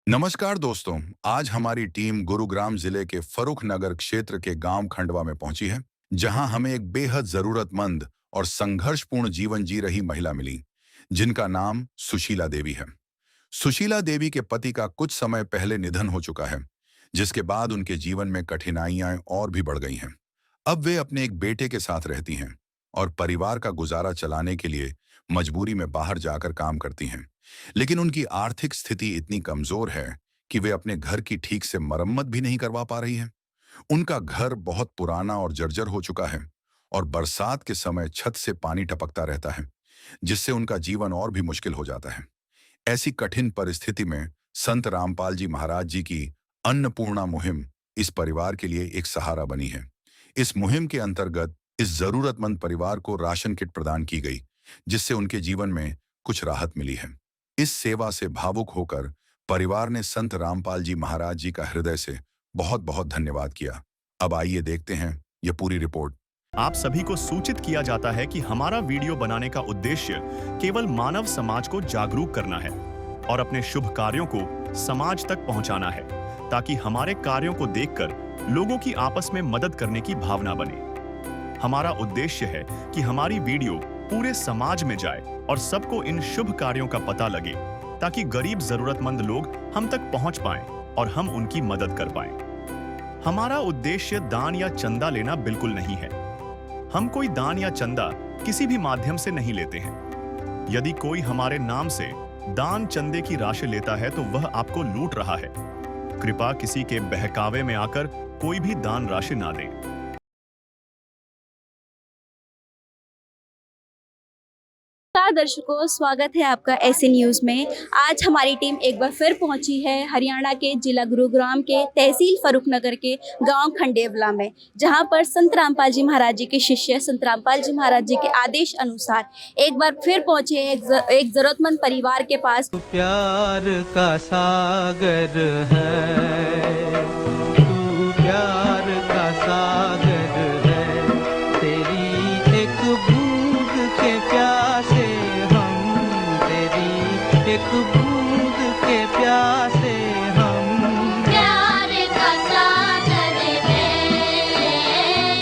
नमस्कार दोस्तों। आज हमारी टीम गुरुग्राम जिले के फर्रुख नगर क्षेत्र के गांव खंडवा में पहुंची है, जहां हमें एक बेहद जरूरतमंद और संघर्षपूर्ण जीवन जी रही महिला मिली, जिनका नाम सुशीला देवी है। सुशीला देवी के पति का कुछ समय पहले निधन हो चुका है, जिसके बाद उनके जीवन में कठिनाइयां और भी बढ़ गई हैं। अब वे अपने एक बेटे के साथ रहती हैं और परिवार का गुजारा चलाने के लिए मजबूरी में बाहर जाकर काम करती हैं। लेकिन उनकी आर्थिक स्थिति इतनी कमजोर है कि वे अपने घर की ठीक से मरम्मत भी नहीं करवा पा रही हैं। उनका घर बहुत पुराना और जर्जर हो चुका है और बरसात के समय छत से पानी टपकता रहता है, जिससे उनका जीवन और भी मुश्किल हो जाता है। ऐसी कठिन परिस्थिति में संत रामपाल जी महाराज जी की अन्नपूर्णा मुहिम इस परिवार के लिए एक सहारा बनी है। इस मुहिम के अंतर्गत इस जरूरतमंद परिवार को राशन किट प्रदान की गई, जिससे उनके जीवन में कुछ राहत मिली है। इस सेवा से भावुक होकर परिवार ने संत रामपाल जी महाराज जी का हृदय से बहुत बहुत धन्यवाद किया। अब आइए देखते हैं यह पूरी रिपोर्ट। आप सभी को सूचित किया जाता है कि हमारा वीडियो बनाने का उद्देश्य केवल मानव समाज को जागरूक करना है और अपने शुभ कार्यों को समाज तक पहुंचाना है, ताकि हमारे कार्यों को देखकर लोगों की आपस में मदद करने की भावना बने। हमारा उद्देश्य है कि हमारी वीडियो पूरे समाज में जाए और सबको इन शुभ कार्यों का पता लगे, ताकि गरीब जरूरतमंद लोग हम तक पहुंच पाएं और हम उनकी मदद कर पाएं। हमारा उद्देश्य दान या चंदा लेना बिल्कुल नहीं है। हम कोई दान या चंदा किसी भी माध्यम से नहीं लेते हैं। यदि कोई हमारे नाम से दान चंदे की राशि लेता है तो वह आपको लूट रहा है। कृपया किसी के बहकावे में आकर कोई भी दान राशि ना दें। नमस्कार दर्शकों, स्वागत है आपका ऐसे न्यूज़ में। आज हमारी टीम एक बार फिर पहुंची है हरियाणा के जिला गुरुग्राम के तहसील फर्रुख नगर के गांव खंडेवला में, जहां पर संत रामपाल जी महाराज जी के शिष्य संत रामपाल जी महाराज जी के आदेश अनुसार एक बार फिर पहुंचे एक जरूरतमंद परिवार के पास। प्यार का सागर है, तू प्यार का सागर है, तेरी एक बूंद के प्यासे एक बूंद के प्यासे हम, प्यार का सागर है,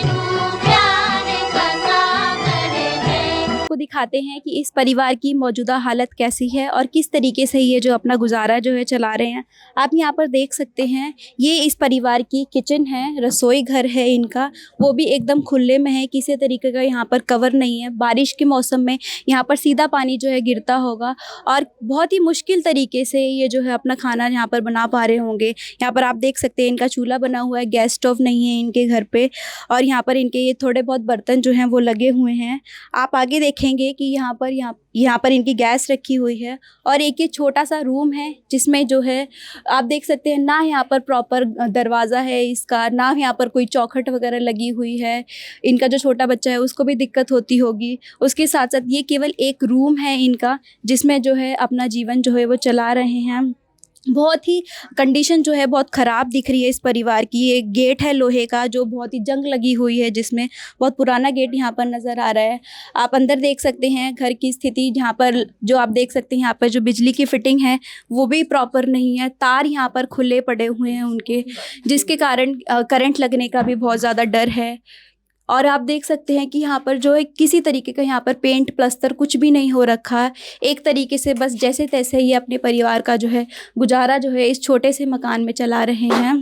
तू प्यार का सागर है। को दिखाते हैं कि इस परिवार की मौजूदा हालत कैसी है और किस तरीके से ये जो अपना गुजारा जो है चला रहे हैं। आप यहाँ पर देख सकते हैं, ये इस परिवार की किचन है, रसोई घर है इनका, वो भी एकदम खुले में है, किसी तरीके का यहाँ पर कवर नहीं है। बारिश के मौसम में यहाँ पर सीधा पानी जो है गिरता होगा और बहुत ही मुश्किल तरीके से ये जो है अपना खाना यहाँ पर बना पा रहे होंगे। यहाँ पर आप देख सकते हैं इनका चूल्हा बना हुआ है, गैस स्टोव नहीं है इनके घर पे, और यहाँ पर इनके ये थोड़े बहुत बर्तन जो हैं वो लगे हुए हैं। आप आगे देखेंगे कि यहाँ पर इनकी गैस रखी हुई है और एक ये छोटा सा रूम है, जिसमें जो है आप देख सकते हैं ना यहाँ पर प्रॉपर दरवाज़ा है इसका, ना यहाँ पर कोई चौखट वगैरह लगी हुई है। इनका जो छोटा बच्चा है उसको भी दिक्कत होती होगी। उसके साथ साथ ये केवल एक रूम है इनका, जिसमें जो है अपना जीवन जो है वो चला रहे हैं। बहुत ही कंडीशन जो है बहुत ख़राब दिख रही है इस परिवार की। एक गेट है लोहे का जो बहुत ही जंग लगी हुई है, जिसमें बहुत पुराना गेट यहाँ पर नज़र आ रहा है। आप अंदर देख सकते हैं घर की स्थिति, यहाँ पर जो आप देख सकते हैं यहाँ पर जो बिजली की फिटिंग है वो भी प्रॉपर नहीं है। तार यहाँ पर खुले पड़े हुए हैं उनके, जिसके कारण करंट लगने का भी बहुत ज़्यादा डर है। और आप देख सकते हैं कि यहाँ पर जो है किसी तरीके का यहाँ पर पेंट प्लस्तर कुछ भी नहीं हो रखा है। एक तरीके से बस जैसे तैसे ये अपने परिवार का जो है गुजारा जो है इस छोटे से मकान में चला रहे हैं।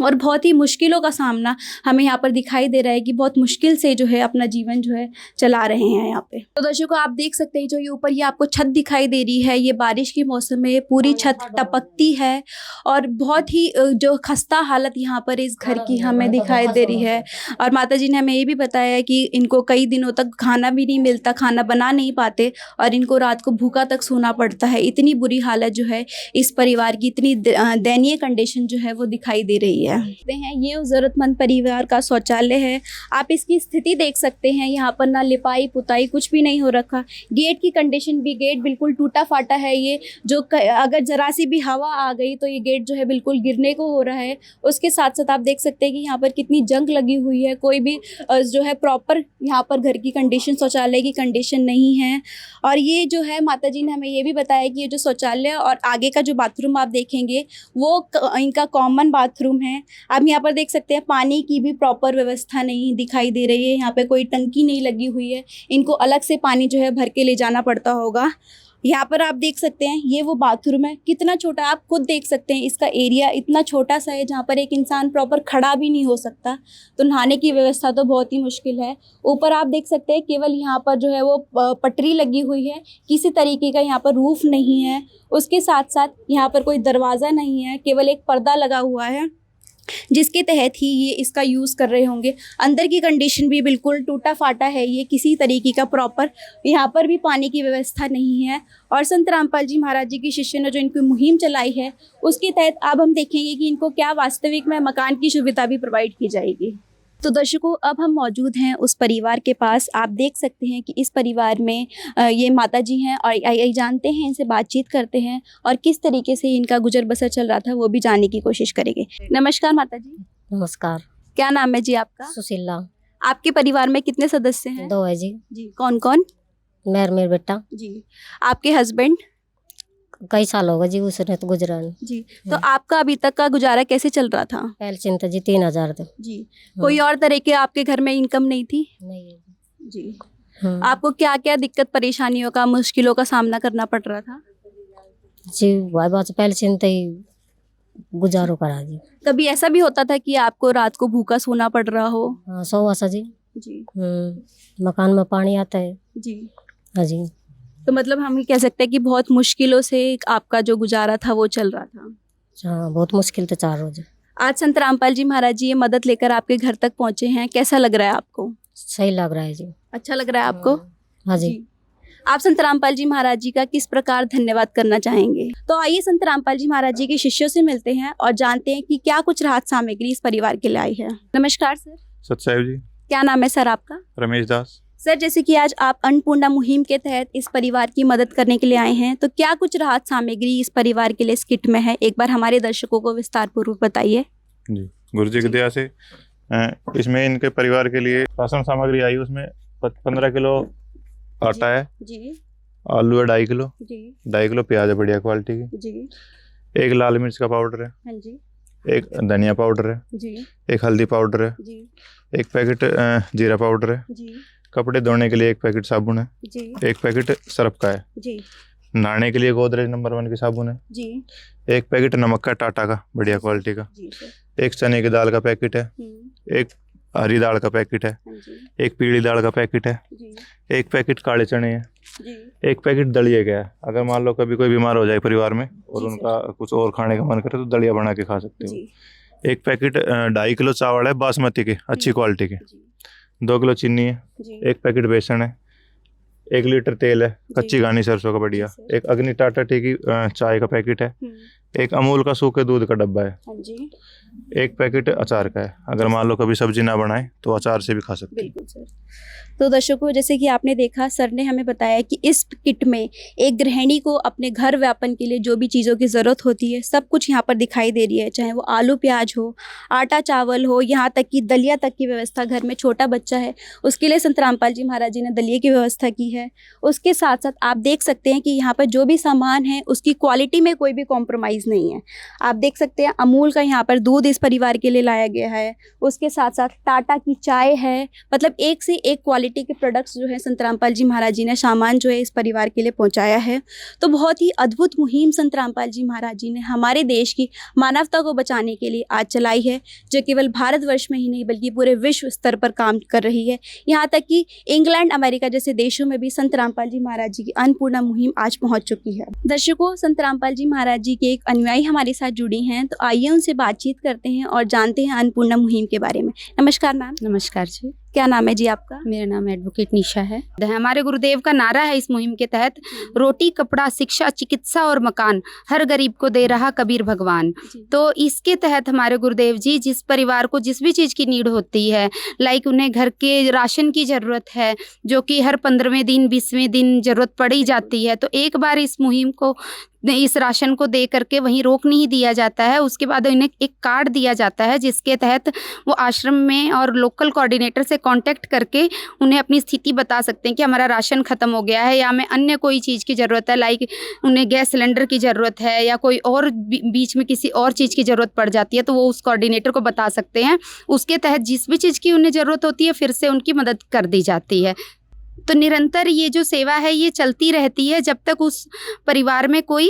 और बहुत ही मुश्किलों का सामना हमें यहाँ पर दिखाई दे रहा है कि बहुत मुश्किल से जो है अपना जीवन जो है चला रहे हैं यहाँ पे। तो दर्शकों आप देख सकते हैं जो ये ऊपर ये आपको छत दिखाई दे रही है, ये बारिश के मौसम में पूरी छत टपकती है और बहुत ही जो खस्ता हालत यहाँ पर इस घर की हमें दिखाई दे रही है। और माता जी ने हमें ये भी बताया है कि इनको कई दिनों तक खाना भी नहीं मिलता, खाना बना नहीं पाते और इनको रात को भूखा तक सोना पड़ता है। इतनी बुरी हालत जो है इस परिवार की, इतनी दयनीय कंडीशन जो है वो दिखाई दे रही है। देखते हैं ये उस ज़रूरतमंद परिवार का शौचालय है। आप इसकी स्थिति देख सकते हैं, यहाँ पर ना लिपाई पुताई कुछ भी नहीं हो रखा। गेट की कंडीशन भी, गेट बिल्कुल टूटा फाटा है। ये जो अगर ज़रा सी भी हवा आ गई तो ये गेट जो है बिल्कुल गिरने को हो रहा है। उसके साथ साथ आप देख सकते हैं कि यहाँ पर कितनी जंग लगी हुई है। कोई भी जो है प्रॉपर यहाँ पर घर की कंडीशन, शौचालय की कंडीशन नहीं है। और ये जो है माताजी ने हमें ये भी बताया कि ये जो शौचालय और आगे का जो बाथरूम आप देखेंगे वो इनका कॉमन बाथरूम है। आप यहाँ पर देख सकते हैं पानी की भी प्रॉपर व्यवस्था नहीं दिखाई दे रही है। यहाँ पे कोई टंकी नहीं लगी हुई है, इनको अलग से पानी जो है भर के ले जाना पड़ता होगा। यहाँ पर आप देख सकते हैं ये वो बाथरूम है, कितना छोटा, आप खुद देख सकते हैं इसका एरिया इतना छोटा सा है जहाँ पर एक इंसान प्रॉपर खड़ा भी नहीं हो सकता। तो नहाने की व्यवस्था तो बहुत ही मुश्किल है। ऊपर आप देख सकते हैं केवल यहाँ पर जो है वो पटरी लगी हुई है, किसी तरीके का यहाँ पर रूफ नहीं है। उसके साथ साथ यहाँ पर कोई दरवाज़ा नहीं है, केवल एक पर्दा लगा हुआ है जिसके तहत ही ये इसका यूज़ कर रहे होंगे। अंदर की कंडीशन भी बिल्कुल टूटा फाटा है, ये किसी तरीके का प्रॉपर यहाँ पर भी पानी की व्यवस्था नहीं है। और संत रामपाल जी महाराज जी के शिष्य ने जो इनकी मुहिम चलाई है उसके तहत अब हम देखेंगे कि इनको क्या वास्तविक में मकान की सुविधा भी प्रोवाइड की जाएगी। तो दर्शकों, अब हम मौजूद हैं उस परिवार के पास। आप देख सकते हैं कि इस परिवार में ये माताजी हैं और आइए जानते हैं, इनसे बातचीत करते हैं और किस तरीके से इनका गुजर बसर चल रहा था वो भी जानने की कोशिश करेंगे। नमस्कार माताजी। नमस्कार। क्या नाम है जी आपका? सुशीला। आपके परिवार में कितने सदस्य हैं? 2 है जी। जी, कौन कौन? मेरे बेटा। जी। आपके हस्बैंड? कई साल हो गए जी उसने तो गुजरा नहीं। जी। तो आपका अभी तक का गुजारा कैसे चल रहा था? पेंशन तो जी 3000 थे। जी। कोई और तरह के आपके घर में इनकम नहीं थी? नहीं है जी। हाँ। आपको क्या क्या दिक्कत परेशानियों का, मुश्किलों का सामना करना पड़ रहा था? जी वही बात, पेंशन तो ही गुजारो करा जी। कभी ऐसा भी होता था कि आपको रात को भूखा सोना पड़ रहा हो? हाँ 100 वासा जी। जी। मकान में पानी आता है। जी। हाँ जी। तो मतलब हम ये कह सकते हैं कि बहुत मुश्किलों से आपका जो गुजारा था वो चल रहा था। हाँ बहुत मुश्किल तो 4 रोज। आज संत रामपाल जी महाराज जी ये मदद लेकर आपके घर तक पहुंचे हैं, कैसा लग रहा है आपको? सही लग रहा है जी। अच्छा लग रहा है आपको? हाँ जी। आप संत रामपाल जी महाराज जी का किस प्रकार धन्यवाद करना चाहेंगे? तो आइए संत रामपाल जी महाराज जी के शिष्यों से मिलते हैं और जानते हैं कि क्या कुछ राहत सामग्री इस परिवार के लिए आई है। नमस्कार सर। सतसाहिब जी। क्या नाम है सर आपका? रमेश दास। सर, जैसे कि आज आप अन्नपूर्णा मुहिम के तहत इस परिवार की मदद करने के लिए आए हैं, तो क्या कुछ राहत सामग्री इस परिवार के लिए इस किट में है? एक बार हमारे दर्शकों को विस्तार पूर्वक बताइए। जी, गुरु जी की दया से इसमें इनके परिवार के लिए राशन सामग्री आई। उसमें 15 किलो आटा है जी। आलू है 2.5 किलो जी। 2.5 किलो प्याज है बढ़िया क्वालिटी की जी। 1 लाल मिर्च का पाउडर है। हाँ जी। 1 धनिया पाउडर है। जी। 1 हल्दी पाउडर है। जी। 1 पैकेट जीरा पाउडर है। जी। कपड़े धोने के लिए 1 पैकेट साबुन है। जी। 1 पैकेट सर्फ का है। जी। नहाने के लिए गोदरेज नंबर 1 की साबुन है। जी। 1 पैकेट नमक का टाटा का बढ़िया क्वालिटी का। जी सर। 1 चने की दाल का पैकेट है। 1 हरी दाल का पैकेट है। हाँ जी। 1 पीली दाल का पैकेट है। जी। 1 पैकेट काले चने हैं। जी। 1 पैकेट दलिए का है। अगर मान लो कभी कोई बीमार हो जाए परिवार में और जी उनका कुछ और खाने का मन करे तो दलिया बना के खा सकते हो। जी। 1 पैकेट 2.5 किलो चावल है बासमती के अच्छी क्वालिटी के। जी। 2 किलो चीनी है। जी। 1 पैकेट बेसन है। 1 लीटर तेल है कच्ची घानी सरसों का बढ़िया। जी सर। 1 अग्नि टाटा टी की चाय का पैकेट है। 1 अमूल का सूखे दूध का डब्बा है। हाँ जी। 1 पैकेट अचार का है। अगर मान लो कभी सब्जी ना बनाए तो अचार से भी खा सकते हैं। बिल्कुल सर। तो दर्शकों, जैसे कि आपने देखा, सर ने हमें बताया कि इस किट में एक गृहिणी को अपने घर व्यापन के लिए जो भी चीज़ों की ज़रूरत होती है सब कुछ यहाँ पर दिखाई दे रही है, चाहे वो आलू प्याज हो, आटा चावल हो, यहाँ तक कि दलिया तक की व्यवस्था। घर में छोटा बच्चा है उसके लिए संत रामपाल जी महाराज जी ने दलिए की व्यवस्था की है। उसके साथ साथ आप देख सकते हैं कि यहाँ पर जो भी सामान है उसकी क्वालिटी में कोई भी कॉम्प्रोमाइज़ नहीं है। आप देख सकते हैं अमूल का यहाँ पर दूध इस परिवार के लिए लाया गया है। उसके साथ साथ टाटा की चाय है। मतलब एक से एक क्वालिटी के प्रोडक्ट्स जो है संत रामपाल जी महाराज जी ने सामान जो है इस परिवार के लिए पहुंचाया है। तो बहुत ही अद्भुत मुहिम संत रामपाल जी महाराज जी ने हमारे देश की मानवता को बचाने के लिए आज चलाई है, जो केवल भारतवर्ष में ही नहीं बल्कि पूरे विश्व स्तर पर काम कर रही है। यहाँ तक कि इंग्लैंड, अमेरिका जैसे देशों में भी संत रामपाल जी महाराज जी की अन्नपूर्णा मुहिम आज पहुँच चुकी है। दर्शकों, संत रामपाल जी महाराज जी के एक अनुयायी हमारे साथ जुड़ी हैं, तो आइए उनसे बातचीत करते हैं और जानते हैं अन्नपूर्णा मुहिम के बारे में। नमस्कार मैम। नमस्कार जी। क्या नाम है जी आपका? मेरा नाम एडवोकेट निशा है। हमारे गुरुदेव का नारा है इस मुहिम के तहत, रोटी कपड़ा शिक्षा चिकित्सा और मकान, हर गरीब को दे रहा कबीर भगवान। तो इसके तहत हमारे गुरुदेव जी जिस परिवार को जिस भी चीज़ की नीड होती है, लाइक उन्हें घर के राशन की ज़रूरत है जो कि हर 15वें दिन 20वें दिन ज़रूरत पड़ ही जाती है, तो एक बार इस मुहिम को इस राशन को दे करके वहीं रोक नहीं दिया जाता है। उसके बाद उन्हें एक कार्ड दिया जाता है जिसके तहत वो आश्रम में और लोकल कोऑर्डिनेटर से कांटेक्ट करके उन्हें अपनी स्थिति बता सकते हैं कि हमारा राशन ख़त्म हो गया है या हमें अन्य कोई चीज़ की ज़रूरत है, लाइक उन्हें गैस सिलेंडर की ज़रूरत है या कोई और बीच में किसी और चीज़ की ज़रूरत पड़ जाती है, तो वो उस कोऑर्डिनेटर को बता सकते हैं। उसके तहत जिस भी चीज़ की उन्हें ज़रूरत होती है फिर से उनकी मदद कर दी जाती है। तो निरंतर ये जो सेवा है ये चलती रहती है जब तक उस परिवार में कोई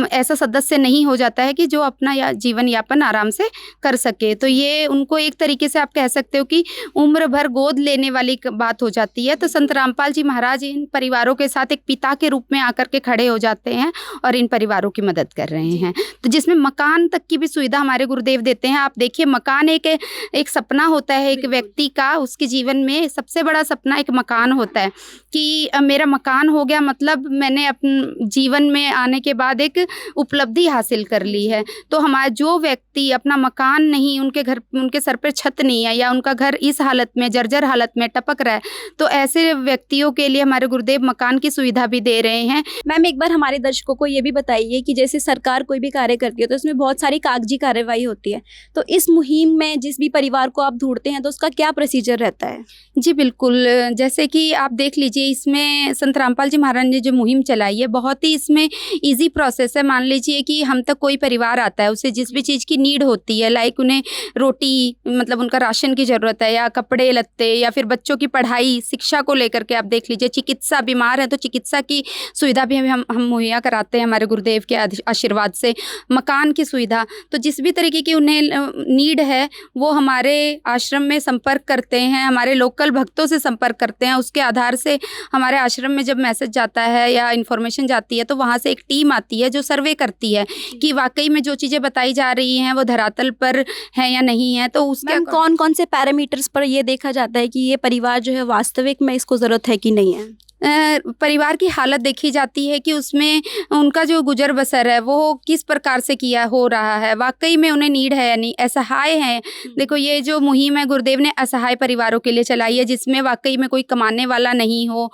ऐसा सदस्य नहीं हो जाता है कि जो अपना जीवन यापन आराम से कर सके। तो ये उनको एक तरीके से आप कह सकते हो कि उम्र भर गोद लेने वाली बात हो जाती है। तो संत रामपाल जी महाराज इन परिवारों के साथ एक पिता के रूप में आकर के खड़े हो जाते हैं और इन परिवारों की मदद कर रहे हैं। तो जिसमें मकान तक की भी सुविधा हमारे गुरुदेव देते हैं। आप देखिए, मकान एक सपना होता है एक व्यक्ति का, उसके जीवन में सबसे बड़ा सपना एक मकान होता है कि मेरा मकान हो गया, मतलब मैंने अपने जीवन में आने के बाद एक उपलब्धि हासिल कर ली है। तो हमारा जो व्यक्ति अपना मकान नहीं, उनके सर पे छत नहीं है या उनका घर इस हालत में जर्जर हालत में टपक रहा है, तो ऐसे व्यक्तियों के लिए हमारे गुरुदेव मकान की सुविधा भी दे रहे हैं। मैम, एक बार हमारे दर्शकों को ये भी बताइए कि जैसे सरकार कोई भी कार्य करती है तो उसमें बहुत सारी कागजी कार्रवाई होती है, तो इस मुहिम में जिस भी परिवार को आप ढूंढते हैं तो उसका क्या प्रोसीजर रहता है? जी बिल्कुल, जैसे कि आप देख लीजिए, इसमें संत रामपाल जी महाराज ने जो मुहिम चलाई है बहुत ही इसमें इजी प्रोसेस है। मान लीजिए कि हम तक कोई परिवार आता है, उसे जिस भी चीज़ की नीड होती है, लाइक उन्हें रोटी मतलब उनका राशन की ज़रूरत है या कपड़े लत्ते या फिर बच्चों की पढ़ाई शिक्षा को लेकर के आप देख लीजिए, चिकित्सा, बीमार है तो चिकित्सा की सुविधा भी हम मुहैया कराते हैं हमारे गुरुदेव के आशीर्वाद से। मकान की सुविधा, तो जिस भी तरीके की उन्हें नीड है वो हमारे आश्रम में संपर्क करते हैं, हमारे लोकल भक्तों से संपर्क करते हैं। उसके आधार से हमारे आश्रम में जब मैसेज जाता है या इन्फॉर्मेशन जाती है तो वहाँ से एक टीम आती है जो सर्वे करती है कि वाकई में जो चीज़ें बताई जा रही हैं वो धरातल पर है या नहीं है। तो उसके कौन कौन से पैरामीटर्स पर ये देखा जाता है कि ये परिवार जो है वास्तविक में इसको ज़रूरत है कि नहीं है? परिवार की हालत देखी जाती है कि उसमें उनका जो गुजर बसर है वो किस प्रकार से किया हो रहा है, वाकई में उन्हें नीड है या नहीं, असहाय है। देखो, ये जो मुहिम है गुरुदेव ने असहाय परिवारों के लिए चलाई है जिसमें वाकई में कोई कमाने वाला नहीं हो,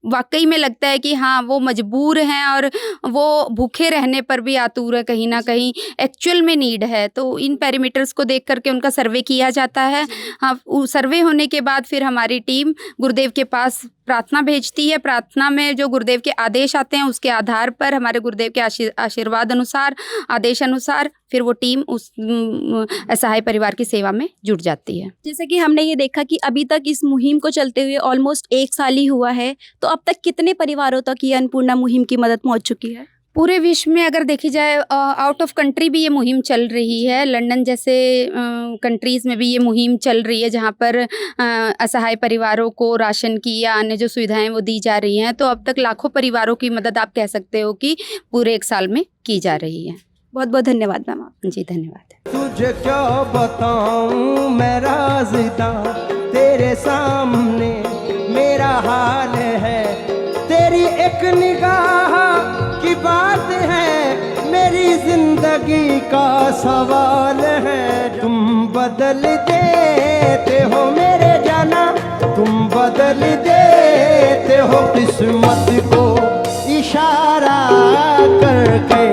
वाकई में लगता है कि हाँ वो मजबूर हैं और वो भूखे रहने पर भी आतुर है, कहीं ना कहीं एक्चुअल में नीड है। तो इन पैरामीटर्स को देख करके उनका सर्वे किया जाता है। हाँ, सर्वे होने के बाद फिर हमारी टीम गुरुदेव के पास प्रार्थना भेजती है। प्रार्थना में जो गुरुदेव के आदेश आते हैं उसके आधार पर हमारे गुरुदेव के आशीर्वाद अनुसार, आदेश अनुसार फिर वो टीम उस असहाय परिवार की सेवा में जुट जाती है। जैसे कि हमने ये देखा कि अभी तक इस मुहिम को चलते हुए ऑलमोस्ट 1 साल ही हुआ है, तो अब तक कितने परिवारों तक ये अन्नपूर्णा मुहिम की मदद पहुंच चुकी है? पूरे विश्व में अगर देखी जाए, आउट ऑफ कंट्री भी ये मुहिम चल रही है। लंदन जैसे कंट्रीज़ में भी ये मुहिम चल रही है जहाँ पर असहाय परिवारों को राशन की या अन्य जो सुविधाएं वो दी जा रही हैं। तो अब तक लाखों परिवारों की मदद आप कह सकते हो कि पूरे 1 साल में की जा रही है। बहुत बहुत धन्यवाद मैम आप। जी धन्यवाद। तुझे क्या बताऊं मैं राज़दा, तेरे सामने मेरा हाल है। तेरी एक निगाह की बात है, मेरी जिंदगी का सवाल है। तुम बदल देते हो मेरे जाना, तुम बदल देते हो किस्मत को इशारा करके।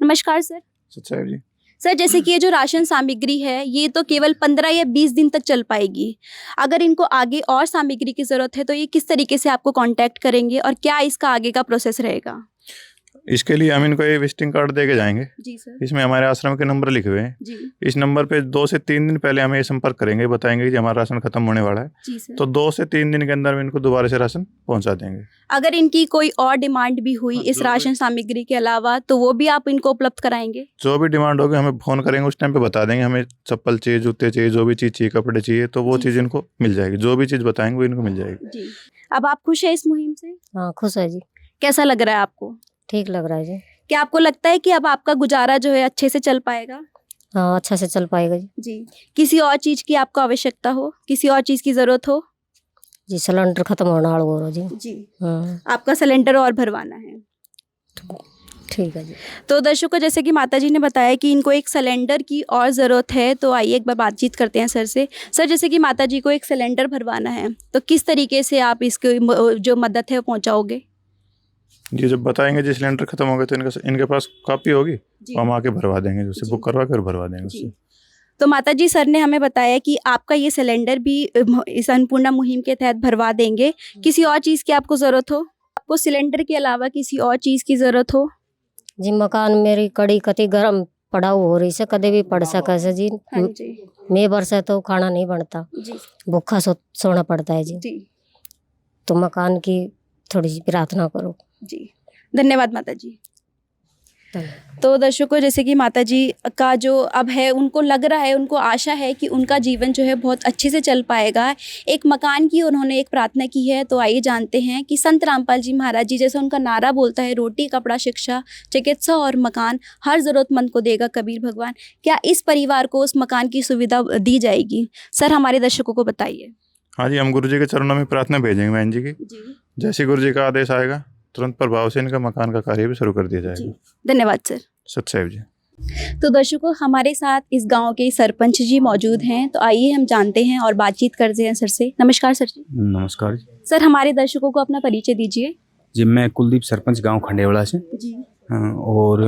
नमस्कार सर। सच्चाई जी। सर, जैसे कि ये जो राशन सामग्री है ये तो केवल 15 या 20 दिन तक चल पाएगी। अगर इनको आगे और सामग्री की ज़रूरत है तो ये किस तरीके से आपको कांटेक्ट करेंगे और क्या इसका आगे का प्रोसेस रहेगा? इसके लिए हम इनको ये विजिटिंग कार्ड दे के जाएंगे। जी सर। इसमें हमारे आश्रम के नंबर लिखे हुए हैं। जी इस नंबर पे 2 से 3 दिन पहले हमें ये संपर्क करेंगे, बताएंगे कि हमारा राशन खत्म होने वाला है। जी सर। तो 2 से 3 दिन के अंदर में इनको दोबारा से राशन पहुंचा देंगे। अगर इनकी कोई और डिमांड भी हुई इस राशन सामग्री के अलावा तो वो भी आप इनको उपलब्ध कराएंगे? जो भी डिमांड होगी हमें फोन करेंगे, उस टाइम पे बता देंगे हमें चप्पल चाहिए, जूते चाहिए, जो भी चीज़ चाहिए, कपड़े चाहिए, तो वो जी। चीज़ इनको मिल जाएगी। जो भी चीज़ बताएंगे वो इनको मिल जाएगी। जी। अब आप खुश हैं इस मुहिम से? हाँ खुश है जी, कैसा लग रहा है आपको? ठीक लग रहा है जी। क्या आपको लगता है कि अब आपका गुजारा जो है अच्छे से चल पाएगा? हाँ अच्छा से चल पाएगा जी। जी। किसी और चीज़ की आपको आवश्यकता हो, किसी और चीज़ की ज़रूरत हो? जी सिलेंडर खत्म होना वाला जी। जी। हाँ आपका सिलेंडर और भरवाना है। ठीक है जी। तो दर्शकों, जैसे कि माता जी ने बताया कि इनको एक सिलेंडर की और ज़रूरत है, तो आइए एक बार बातचीत करते हैं सर से। सर, जैसे कि माता जी को एक सिलेंडर भरवाना है, तो किस तरीके से आप इसकी जो मदद है वो पहुँचाओगे? ये जब बताएंगे जी सिलेंडर खत्म हो गए तो इनके पास कॉपी होगी, जी। हम आके भरवा देंगे, उससे जी। बुक करवा कर भरवा देंगे जी। उससे। तो माता जी, सर ने हमें बताया कि आपका ये सिलेंडर भी इस अन्नपूर्णा मुहिम के तहत भरवा देंगे। किसी और चीज़ की आपको ज़रूरत हो, आपको सिलेंडर के अलावा किसी और चीज़ की ज़रूरत हो? जी मकान मेरी कड़ी कति गर्म पड़ाव हो रही से कदे भी पड़ सका से जी। हाँ जी। मैं बरसे तो खाना नहीं बनता, जी। भूखा सोना पड़ता है जी। जी। तो मकान की थोड़ी सी प्रार्थना करो। जी, धन्यवाद माता जी। धन्यवाद। तो दर्शकों, जैसे कि माता जी का जो अब है, उनको लग रहा है, उनको आशा है कि उनका जीवन जो है बहुत अच्छे से चल पाएगा। एक मकान की उन्होंने एक प्रार्थना की है, तो आइए जानते हैं कि संत रामपाल जी महाराज जी, जैसे उनका नारा बोलता है, रोटी कपड़ा शिक्षा चिकित्सा और मकान हर ज़रूरतमंद को देगा कबीर भगवान, क्या इस परिवार को उस मकान की सुविधा दी जाएगी? सर, हमारे दर्शकों को बताइए। हाँ जी, हम गुरु जी के चरणों में प्रार्थना भेजेंगे बहन जी की। जी। जैसे गुरु जी का आदेश आएगा तुरंत प्रभाव से इनका मकान का कार्य भी शुरू कर दिया जाएगा। धन्यवाद सर। सतसाहिब जी। तो दर्शकों, हमारे साथ इस गांव के सरपंच जी मौजूद हैं, तो आइए हम जानते हैं और बातचीत करते हैं सर से। नमस्कार सर जी। नमस्कार सर, हमारे दर्शकों को अपना परिचय दीजिए। जी, मैं कुलदीप सरपंच गांव खंडेवाला से। जी। और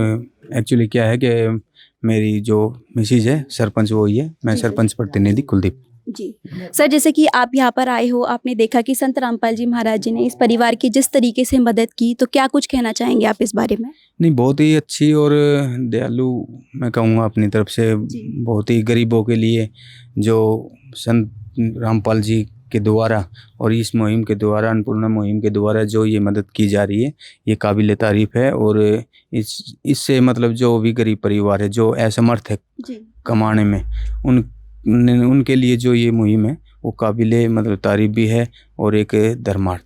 एक्चुअली क्या है कि मेरी जो मिसेज है सरपंच वो ही है, मैं जी। सरपंच प्रतिनिधि कुलदीप। जी सर, जैसे कि आप यहाँ पर आए हो, आपने देखा कि संत रामपाल जी महाराज जी ने इस परिवार की जिस तरीके से मदद की, तो क्या कुछ कहना चाहेंगे आप इस बारे में? नहीं, बहुत ही अच्छी और दयालु मैं कहूँगा अपनी तरफ से। जी। बहुत ही गरीबों के लिए जो संत रामपाल जी के द्वारा और इस मुहिम के द्वारा, अन्नपूर्णा मुहिम के द्वारा जो ये मदद की जा रही है, ये काबिल तारीफ़ है। और इससे मतलब जो भी गरीब परिवार है, जो असमर्थ है जी। कमाने में, उनके लिए जो ये मुहिम है वो काबिले मतलब तारीफ भी है और एक धर्मार्थ।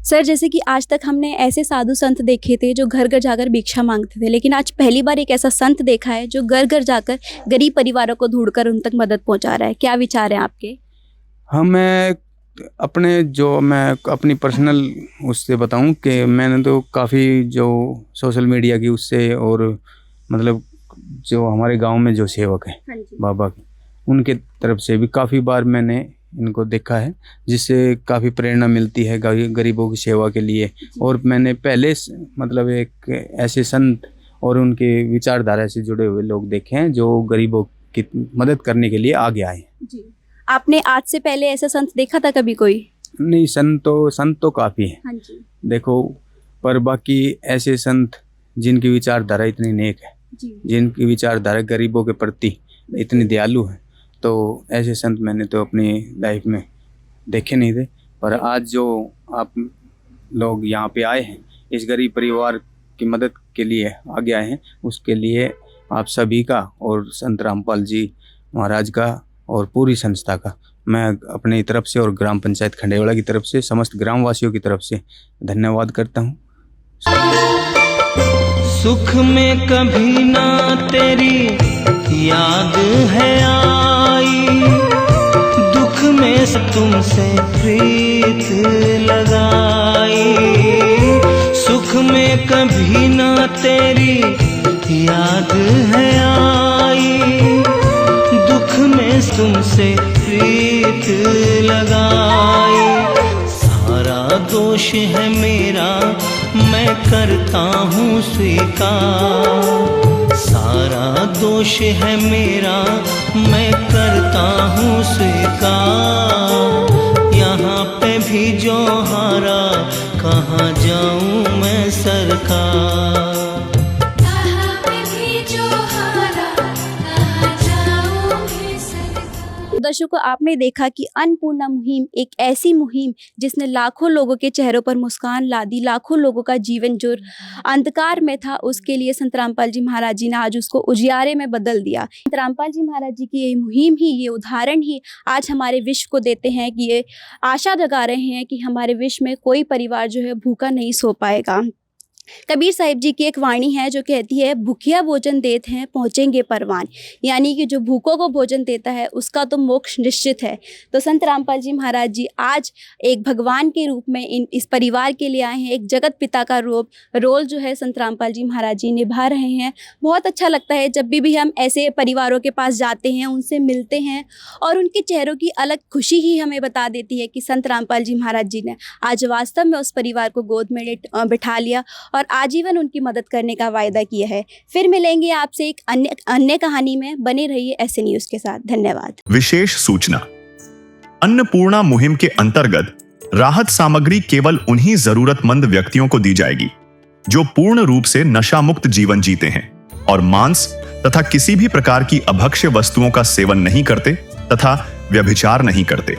सर, जैसे कि आज तक हमने ऐसे साधु संत देखे थे जो घर घर जाकर भिक्षा मांगते थे, लेकिन आज पहली बार एक ऐसा संत देखा है जो घर घर जाकर गरीब परिवारों को ढूंढकर उन तक मदद पहुंचा रहा है। क्या विचार हैं आपके? हाँ, मैं अपनी पर्सनल उससे बताऊं कि मैंने तो काफ़ी जो सोशल मीडिया की उससे और मतलब जो हमारे गांव में जो सेवक हैं हाँ जी। बाबा के, उनके तरफ से भी काफ़ी बार मैंने इनको देखा है, जिससे काफ़ी प्रेरणा मिलती है गरीबों की सेवा के लिए। और मैंने पहले मतलब एक ऐसे संत और उनके विचारधारा से जुड़े हुए लोग देखे हैं जो गरीबों की मदद करने के लिए आगे आए हैं। जी। आपने आज से पहले ऐसा संत देखा था कभी कोई? नहीं, संत तो काफ़ी है हाँ जी। देखो, पर बाकी ऐसे संत जिनकी विचारधारा इतनी नेक है, जी। जिनकी विचारधारा गरीबों के प्रति इतनी दयालु है, तो ऐसे संत मैंने तो अपनी लाइफ में देखे नहीं थे। पर आज जो आप लोग यहाँ पे आए हैं, इस गरीब परिवार की मदद के लिए आगे आए हैं, उसके लिए आप सभी का और संत रामपाल जी महाराज का और पूरी संस्था का मैं अपनी तरफ से और ग्राम पंचायत खंडेवाला की तरफ से, समस्त ग्रामवासियों की तरफ से धन्यवाद करता हूँ। सुख में कभी ना तेरी याद है आई, दुख में तुमसे प्रीत लगाई। सुख में कभी ना तेरी याद है आई, दुख में तुमसे प्रीत लगाई। सारा दोष है मेरा, मैं करता हूँ स्वीकार। सारा दोष है मेरा, मैं करता हूँ स्वीकार। यहाँ पे भी जो हारा, कहाँ जाऊँ मैं सर सरकार। दर्शकों, आपने देखा कि अन्नपूर्णा मुहिम एक ऐसी मुहिम जिसने लाखों लोगों के चेहरों पर मुस्कान ला दी, लाखों लोगों का जीवन जो अंधकार में था उसके लिए संत रामपाल जी महाराज जी ने आज उसको उजियारे में बदल दिया। संत रामपाल जी महाराज जी की ये मुहिम ही, ये उदाहरण ही आज हमारे विश्व को देते हैं कि ये आशा जगा रहे हैं कि हमारे विश्व में कोई परिवार जो है भूखा नहीं सो पाएगा। कबीर साहिब जी की एक वाणी है जो कहती है, भूखिया भोजन देते हैं पहुँचेंगे परवान। यानी कि जो भूखों को भोजन देता है उसका तो मोक्ष निश्चित है। तो संत रामपाल जी महाराज जी आज एक भगवान के रूप में इस परिवार के लिए आए हैं। एक जगत पिता का रोल जो है संत रामपाल जी महाराज जी निभा रहे हैं। बहुत अच्छा लगता है जब भी हम ऐसे परिवारों के पास जाते हैं, उनसे मिलते हैं और उनके चेहरों की अलग खुशी ही हमें बता देती है कि संत रामपाल जी महाराज जी ने आज वास्तव में उस परिवार को गोद में बिठा लिया और आजीवन उनकी मदद करने का वायदा किया है। फिर मिलेंगे आपसे एक अन्य कहानी में। बने रहिए ऐसे न्यूज के साथ। धन्यवाद। विशेष सूचना, अन्नपूर्णा मुहिम के अंतर्गत राहत सामग्री केवल उन्हीं जरूरतमंद व्यक्तियों को दी जाएगी जो पूर्ण रूप से नशा मुक्त जीवन जीते हैं और मांस तथा किसी भी प्रकार की अभक्ष्य वस्तुओं का सेवन नहीं करते तथा व्यभिचार नहीं करते,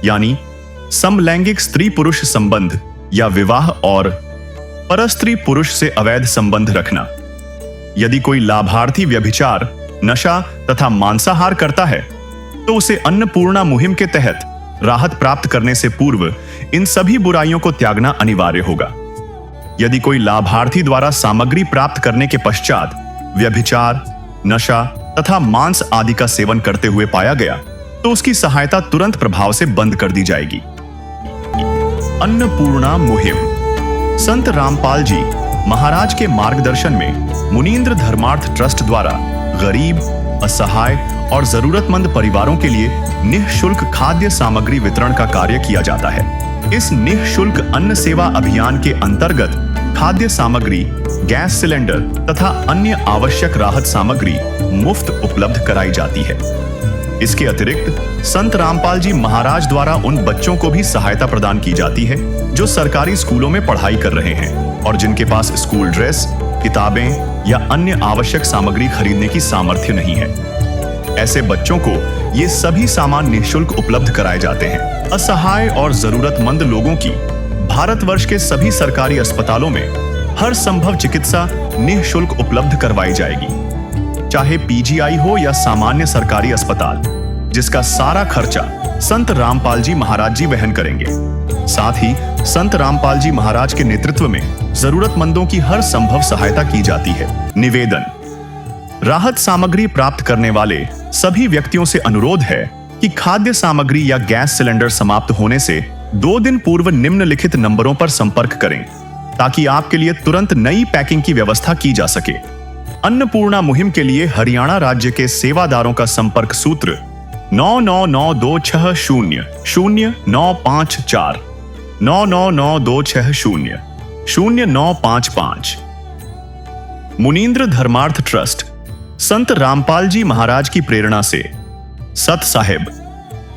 यानी समलैंगिक स्त्री पुरुष संबंध या विवाह और परस्त्री पुरुष से अवैध संबंध रखना। यदि कोई लाभार्थी व्यभिचार, नशा तथा मांसाहार करता है तो उसे अन्नपूर्णा मुहिम के तहत राहत प्राप्त करने से पूर्व इन सभी बुराइयों को त्यागना अनिवार्य होगा। यदि कोई लाभार्थी द्वारा सामग्री प्राप्त करने के पश्चात व्यभिचार, नशा तथा मांस आदि का सेवन करते हुए पाया गया तो उसकी सहायता तुरंत प्रभाव से बंद कर दी जाएगी। अन्नपूर्णा मुहिम संत रामपाल जी महाराज के मार्गदर्शन में मुनींद्र धर्मार्थ ट्रस्ट द्वारा गरीब, असहाय और जरूरतमंद परिवारों के लिए निःशुल्क खाद्य सामग्री वितरण का कार्य किया जाता है। इस निःशुल्क अन्न सेवा अभियान के अंतर्गत खाद्य सामग्री, गैस सिलेंडर तथा अन्य आवश्यक राहत सामग्री मुफ्त उपलब्ध कराई जाती है। इसके अतिरिक्त संत रामपाल जी महाराज द्वारा उन बच्चों को भी सहायता प्रदान की जाती है जो सरकारी स्कूलों में पढ़ाई कर रहे हैं और जिनके पास स्कूल ड्रेस, किताबें या अन्य आवश्यक सामग्री खरीदने की सामर्थ्य नहीं है। ऐसे बच्चों को ये सभी सामान निःशुल्क उपलब्ध कराए जाते हैं। असहाय और जरूरतमंद लोगों की भारतवर्ष के सभी सरकारी अस्पतालों में हर संभव चिकित्सा निःशुल्क उपलब्ध करवाई जाएगी, चाहे पीजीआई हो या सामान्य सरकारी अस्पताल, जिसका सारा खर्चा संत रामपाल जी महाराज जी वहन करेंगे। साथ ही संत रामपाल जी महाराज के नेतृत्व में जरूरतमंदों की हर संभव सहायता की जाती है। निवेदन, राहत सामग्री प्राप्त करने वाले सभी व्यक्तियों से अनुरोध है कि खाद्य सामग्री या गैस सिलेंडर समाप्त होने से 2 दिन पूर्व निम्नलिखित नंबरों पर संपर्क करें ताकि आपके लिए तुरंत नई पैकिंग की व्यवस्था की जा सके। अन्नपूर्णा मुहिम के लिए हरियाणा राज्य के सेवादारों का संपर्क सूत्र 9992600954 9992600955। मुनींद्र धर्मार्थ ट्रस्ट संत रामपाल जी महाराज की प्रेरणा से सत साहिब